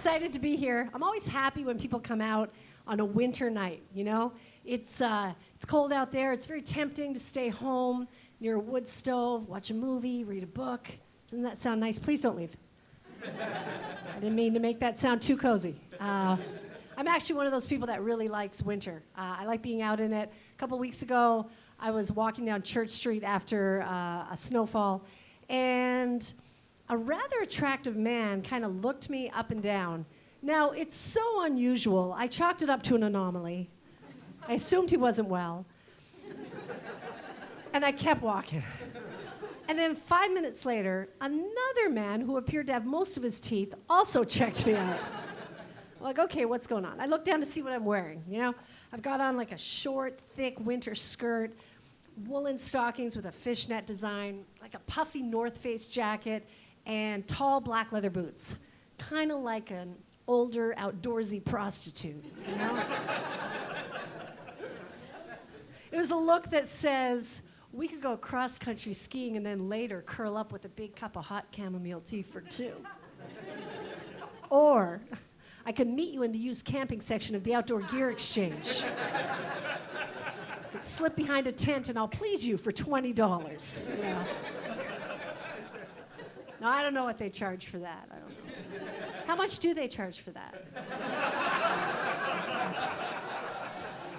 excited to be here. I'm always happy when people come out on a winter night, you know? It's cold out there. It's very tempting to stay home near a wood stove, watch a movie, read a book. Doesn't that sound nice? Please don't leave. I didn't mean to make that sound too cozy. I'm actually one of those people that really likes winter. I like being out in it. A couple weeks ago, I was walking down Church Street after a snowfall, and a rather attractive man kind of looked me up and down. Now, it's so unusual. I chalked it up to an anomaly. I assumed he wasn't well. And I kept walking. And then 5 minutes later, another man who appeared to have most of his teeth also checked me out. I'm like, okay, what's going on? I look down to see what I'm wearing, you know? I've got on like a short, thick winter skirt, woolen stockings with a fishnet design, like a puffy North Face jacket, and tall black leather boots. Kind of like an older, outdoorsy prostitute, you know? It was a look that says, we could go cross-country skiing and then later curl up with a big cup of hot chamomile tea for two. Or I could meet you in the used camping section of the Outdoor Gear Exchange. I could slip behind a tent and I'll please you for $20. Yeah. No, I don't know what they charge for that. I don't know. How much do they charge for that?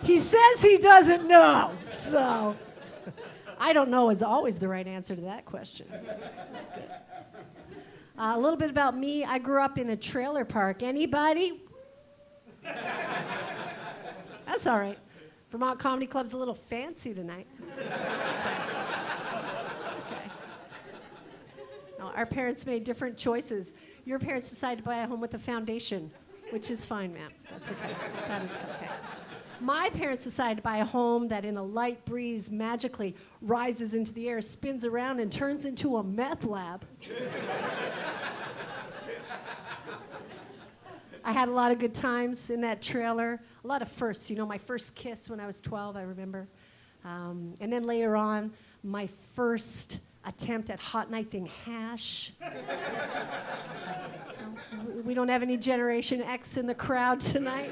He says he doesn't know, so I don't know is always the right answer to that question. That's good. A little bit about me. I grew up in a trailer park. Anybody? That's all right. Vermont Comedy Club's a little fancy tonight. No, our parents made different choices. Your parents decided to buy a home with a foundation, which is fine, ma'am. That's okay. That is okay. My parents decided to buy a home that in a light breeze magically rises into the air, spins around, and turns into a meth lab. I had a lot of good times in that trailer, a lot of firsts. You know, my first kiss when I was 12, I remember. And then later on, my first attempt at hot knifing hash. We don't have any Generation X in the crowd tonight.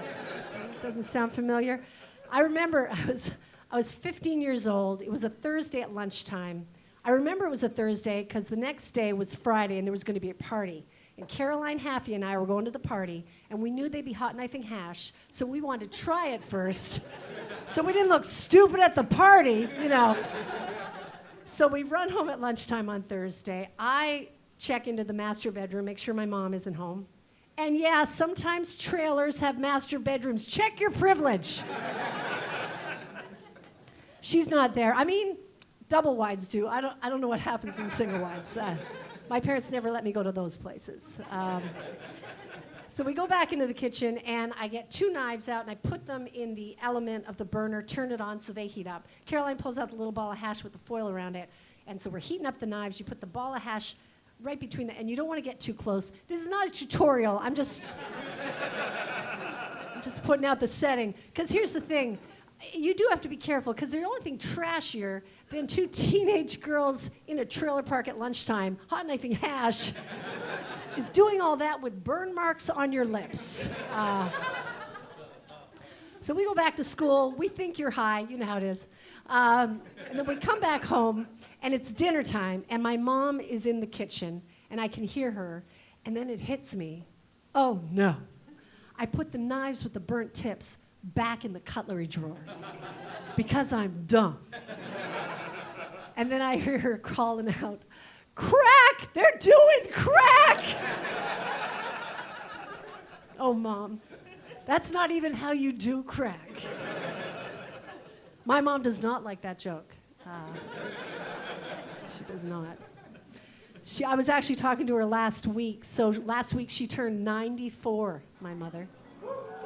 Doesn't sound familiar. I remember I was 15 years old. It was a Thursday at lunchtime. I remember it was a Thursday because the next day was Friday and there was going to be a party. And Caroline Haffey and I were going to the party, and we knew they'd be hot knifing hash, so we wanted to try it first. So we didn't look stupid at the party, you know. So we run home at lunchtime on Thursday. I check into the master bedroom, make sure my mom isn't home. And yeah, sometimes trailers have master bedrooms. Check your privilege. She's not there. I mean, double wides do. I don't know what happens in single wides. My parents never let me go to those places. So we go back into the kitchen, and I get two knives out, and I put them in the element of the burner, turn it on so they heat up. Caroline pulls out the little ball of hash with the foil around it, and so we're heating up the knives. You put the ball of hash right between and you don't want to get too close. This is not a tutorial. I'm just putting out the setting. Because here's the thing. You do have to be careful, because the only thing trashier than two teenage girls in a trailer park at lunchtime, hot knifing hash, is doing all that with burn marks on your lips. So we go back to school. We think you're high. You know how it is. And then we come back home, and it's dinner time, and my mom is in the kitchen, and I can hear her, and then it hits me. Oh, no. I put the knives with the burnt tips back in the cutlery drawer because I'm dumb. And then I hear her calling out, "Crack! They're doing crack!" Oh, Mom, that's not even how you do crack. My mom does not like that joke. She does not. I was actually talking to her last week. So last week she turned 94, my mother.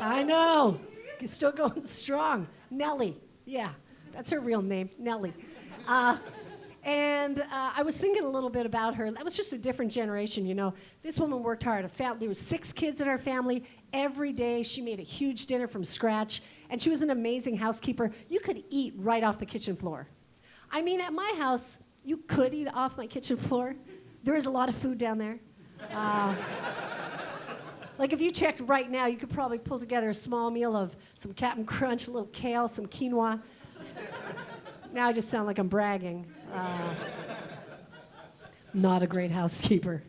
I know. She's still going strong. Nellie. Yeah, that's her real name, Nellie. And I was thinking a little bit about her. That was just a different generation, you know. This woman worked hard. There was 6 kids in our family. Every day she made a huge dinner from scratch. And she was an amazing housekeeper. You could eat right off the kitchen floor. I mean, at my house, you could eat off my kitchen floor. There is a lot of food down there. Like if you checked right now, you could probably pull together a small meal of some Captain Crunch, a little kale, some quinoa. Now I just sound like I'm bragging. Not a great housekeeper.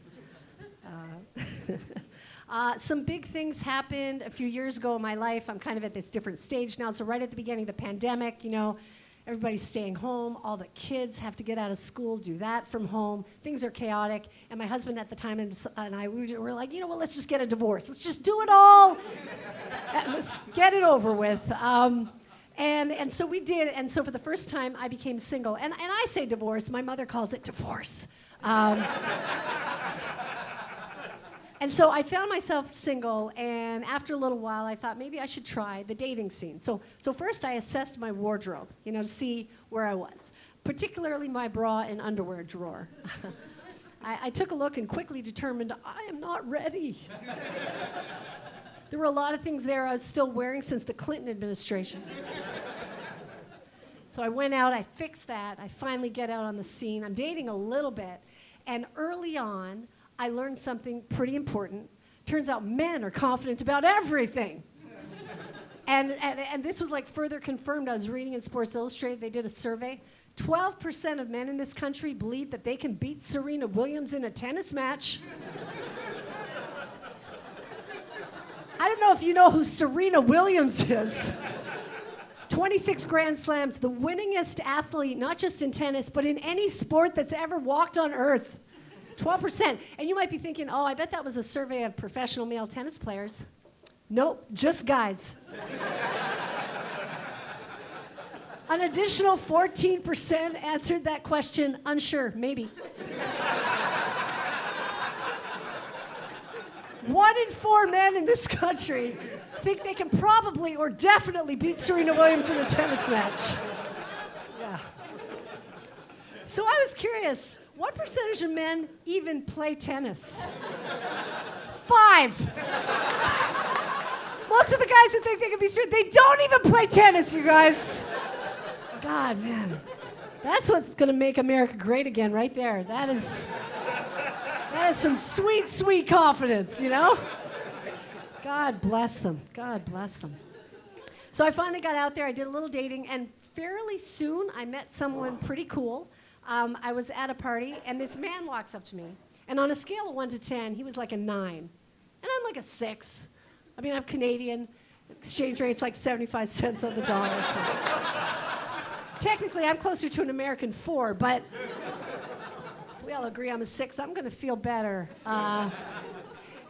Some big things happened a few years ago in my life. I'm kind of at this different stage now. So right at the beginning of the pandemic, everybody's staying home. All the kids have to get out of school, do that from home. Things are chaotic. And my husband at the time and I, we were like, let's just get a divorce. Let's just do it all. And let's get it over with. And so we did. And so for the first time, I became single. And I say divorce. My mother calls it divorce. And so I found myself single, and after a little while, I thought maybe I should try the dating scene. So first I assessed my wardrobe, to see where I was, particularly my bra and underwear drawer. I took a look and quickly determined I am not ready. There were a lot of things there I was still wearing since the Clinton administration. So I went out, I fixed that, I finally get out on the scene. I'm dating a little bit, and early on, I learned something pretty important. Turns out men are confident about everything. And this was like further confirmed. I was reading in Sports Illustrated, they did a survey. 12% of men in this country believe that they can beat Serena Williams in a tennis match. I don't know if you know who Serena Williams is. 26 Grand Slams, the winningest athlete, not just in tennis, but in any sport that's ever walked on earth. 12%. And you might be thinking, I bet that was a survey of professional male tennis players. Nope, just guys. An additional 14% answered that question, unsure, maybe. 1 in 4 men in this country think they can probably or definitely beat Serena Williams in a tennis match. Yeah. So I was curious, what percentage of men even play tennis? 5. Most of the guys who think they can be straight, they don't even play tennis, you guys. God, man. That's what's going to make America great again right there. That is some sweet, sweet confidence, God bless them. God bless them. So I finally got out there. I did a little dating, and fairly soon I met someone pretty cool. I was at a party, and this man walks up to me. And on a scale of 1 to 10, he was like a 9. And I'm like a 6. I mean, I'm Canadian. Exchange rate's like 75 cents on the dollar. So. Technically, I'm closer to an American 4, but we all agree I'm a 6. I'm going to feel better.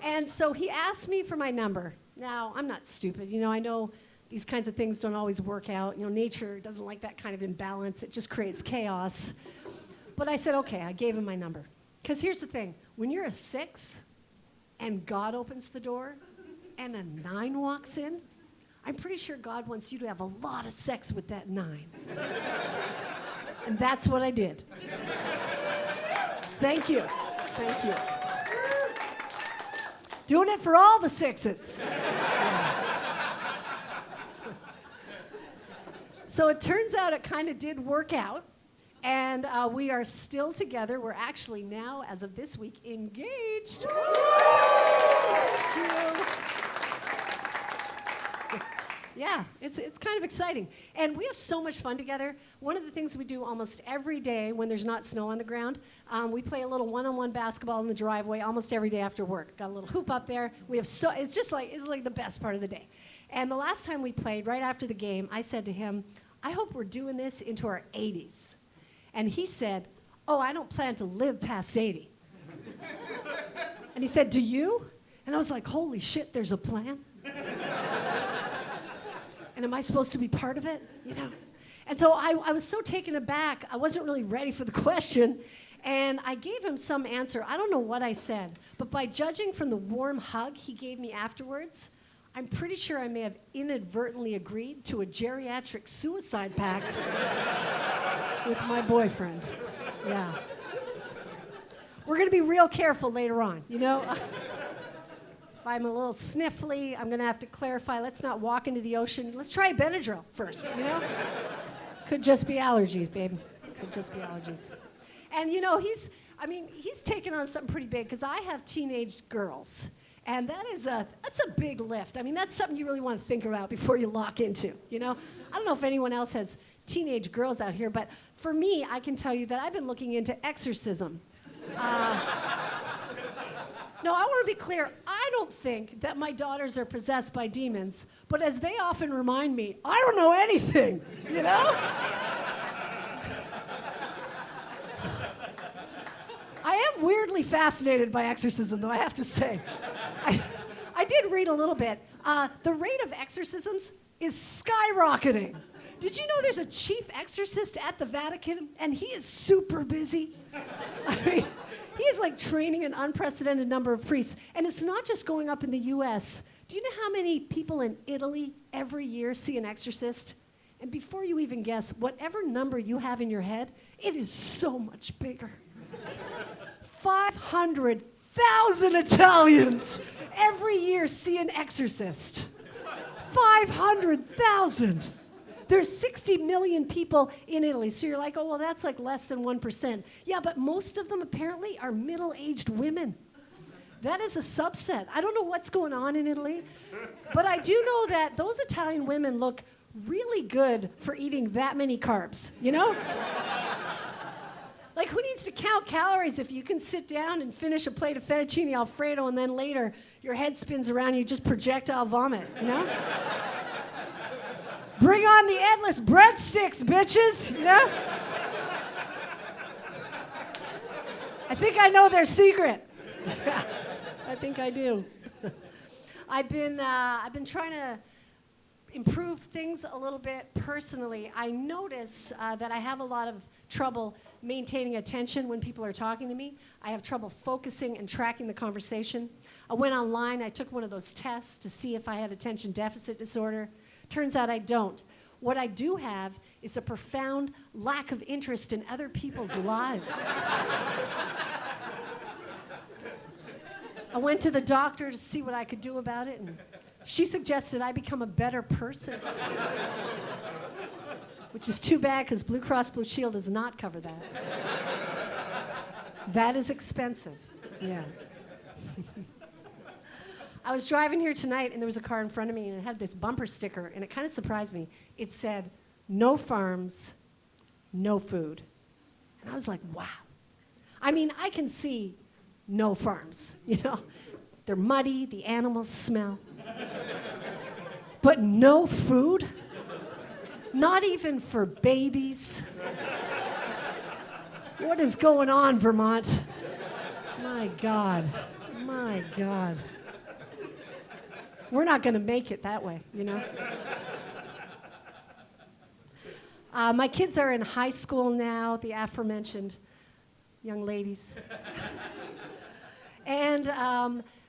And so he asked me for my number. Now, I'm not stupid. I know these kinds of things don't always work out. Nature doesn't like that kind of imbalance. It just creates chaos. But I said, okay, I gave him my number. Because here's the thing. When you're a 6 and God opens the door and a 9 walks in, I'm pretty sure God wants you to have a lot of sex with that 9. And that's what I did. Thank you. Thank you. Doing it for all the 6s. So it turns out it kind of did work out, and we are still together. We're actually now, as of this week, engaged. Thank you. Yeah, it's kind of exciting. And we have so much fun together. One of the things we do almost every day when there's not snow on the ground, we play a little one-on-one basketball in the driveway almost every day after work. Got a little hoop up there. It's like the best part of the day. And the last time we played, right after the game, I said to him, I hope we're doing this into our 80s. And he said, I don't plan to live past 80. And he said, do you? And I was like, holy shit, there's a plan? And am I supposed to be part of it? And so I was so taken aback, I wasn't really ready for the question. And I gave him some answer. I don't know what I said. But by judging from the warm hug he gave me afterwards, I'm pretty sure I may have inadvertently agreed to a geriatric suicide pact with my boyfriend. Yeah. We're going to be real careful later on, If I'm a little sniffly, I'm going to have to clarify, let's not walk into the ocean. Let's try Benadryl first, Could just be allergies, babe. Could just be allergies. And, he's taken on something pretty big because I have teenage girls. And that's a big lift. I mean, that's something you really want to think about before you lock into, you know? I don't know if anyone else has teenage girls out here, but for me, I can tell you that I've been looking into exorcism. No, I want to be clear. I don't think that my daughters are possessed by demons, but as they often remind me, I don't know anything, you know? I am weirdly fascinated by exorcism, though, I have to say. I did read a little bit. The rate of exorcisms is skyrocketing. Did you know there's a chief exorcist at the Vatican, and he is super busy? I mean, he's like training an unprecedented number of priests. And it's not just going up in the US. Do you know how many people in Italy every year see an exorcist? And before you even guess, whatever number you have in your head, it is so much bigger. 500,000 Italians every year see an exorcist. 500,000. There's 60 million people in Italy. So you're like, oh, well, that's like less than 1%. Yeah, but most of them apparently are middle-aged women. That is a subset. I don't know what's going on in Italy, but I do know that those Italian women look really good for eating that many carbs, you know? Like, who needs to count calories if you can sit down and finish a plate of fettuccine Alfredo and then later your head spins around and you just projectile vomit, you know? Bring on the endless breadsticks, bitches, you know? I think I know their secret. I think I do. I've been trying to improve things a little bit personally. I notice that I have a lot of trouble maintaining attention when people are talking to me. I have trouble focusing and tracking the conversation. I went online, I took one of those tests to see if I had attention deficit disorder. Turns out I don't. What I do have is a profound lack of interest in other people's lives. I went to the doctor to see what I could do about it, and she suggested I become a better person. Which is too bad, because Blue Cross Blue Shield does not cover that. That is expensive, yeah. I was driving here tonight, and there was a car in front of me, and it had this bumper sticker, and it kind of surprised me. It said, "No farms, no food." And I was like, wow. I mean, I can see no farms, you know? They're muddy, the animals smell. But no food? Not even for babies? What is going on, Vermont? My God, my God. We're not going to make it that way, you know? My kids are in high school now, the aforementioned young ladies. And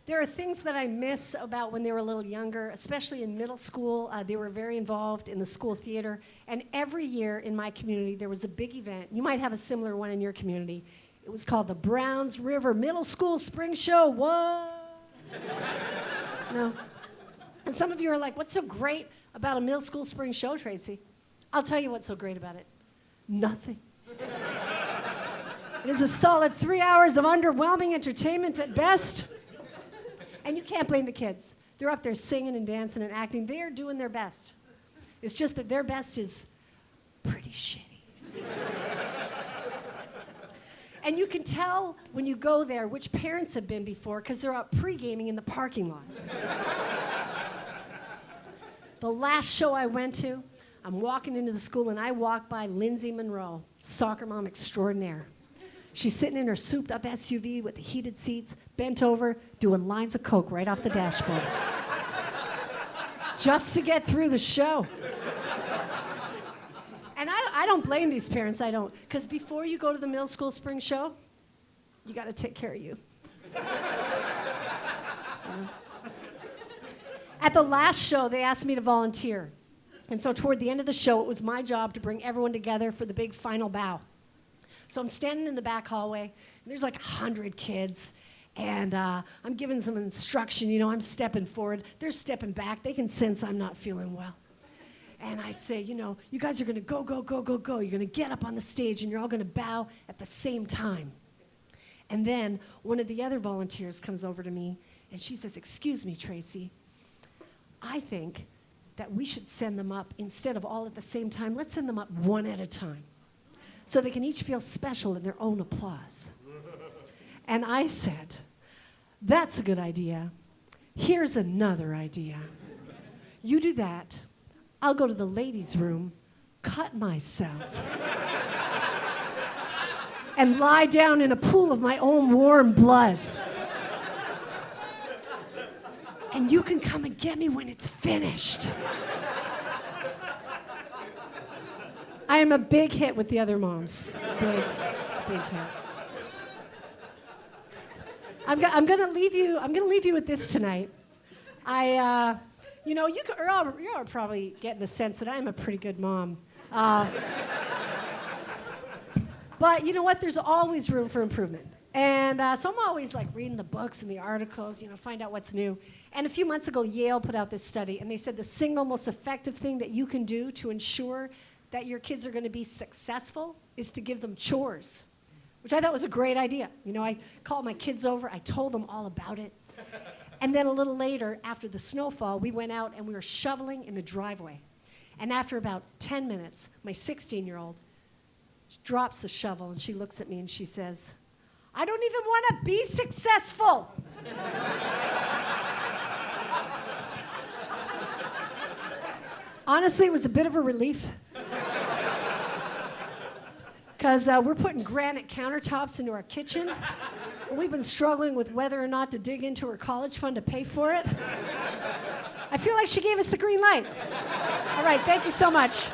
there are things that I miss about when they were a little younger, especially in middle school. They were very involved in the school theater. And every year in my community, there was a big event. You might have a similar one in your community. It was called the Browns River Middle School Spring Show. What? No. And some of you are like, what's so great about a middle school spring show, Tracy? I'll tell you what's so great about it. Nothing. It is a solid 3 hours of underwhelming entertainment at best. And you can't blame the kids. They're up there singing and dancing and acting. They are doing their best. It's just that their best is pretty shitty. And you can tell when you go there which parents have been before because they're out pre-gaming in the parking lot. The last show I went to, I'm walking into the school and I walk by Lindsay Monroe, soccer mom extraordinaire. She's sitting in her souped-up SUV with the heated seats, bent over, doing lines of coke right off the dashboard. Just to get through the show. And I don't blame these parents, I don't. Because before you go to the middle school spring show, you got to take care of you. At the last show, they asked me to volunteer. And so toward the end of the show, it was my job to bring everyone together for the big final bow. So I'm standing in the back hallway, and there's like 100 kids, and I'm giving some instruction, you know, I'm stepping forward, they're stepping back, they can sense I'm not feeling well. And I say, you know, you guys are gonna go, go, go, go, go, you're gonna get up on the stage, and you're all gonna bow at the same time. And then one of the other volunteers comes over to me, And she says, excuse me, Tracy, I think that we should send them up, instead of all at the same time, let's send them up one at a time, so they can each feel special in their own applause. And I said, that's a good idea. Here's another idea. You do that, I'll go to the ladies' room, cut myself, and lie down in a pool of my own warm blood. And you can come and get me when it's finished. I am a big hit with the other moms. Big hit. I'm gonna leave you with this tonight. You're all probably getting the sense that I'm a pretty good mom. But you know what? There's always room for improvement. And so I'm always like reading the books and the articles, find out what's new. And a few months ago, Yale put out this study, and they said the single most effective thing that you can do to ensure that your kids are going to be successful is to give them chores, which I thought was a great idea. I called my kids over, I told them all about it. And then a little later, after the snowfall, we went out and we were shoveling in the driveway. And after about 10 minutes, my 16-year-old drops the shovel, and she looks at me and she says, I don't even want to be successful. Honestly, it was a bit of a relief. Because we're putting granite countertops into our kitchen. And we've been struggling with whether or not to dig into her college fund to pay for it. I feel like she gave us the green light. All right, thank you so much.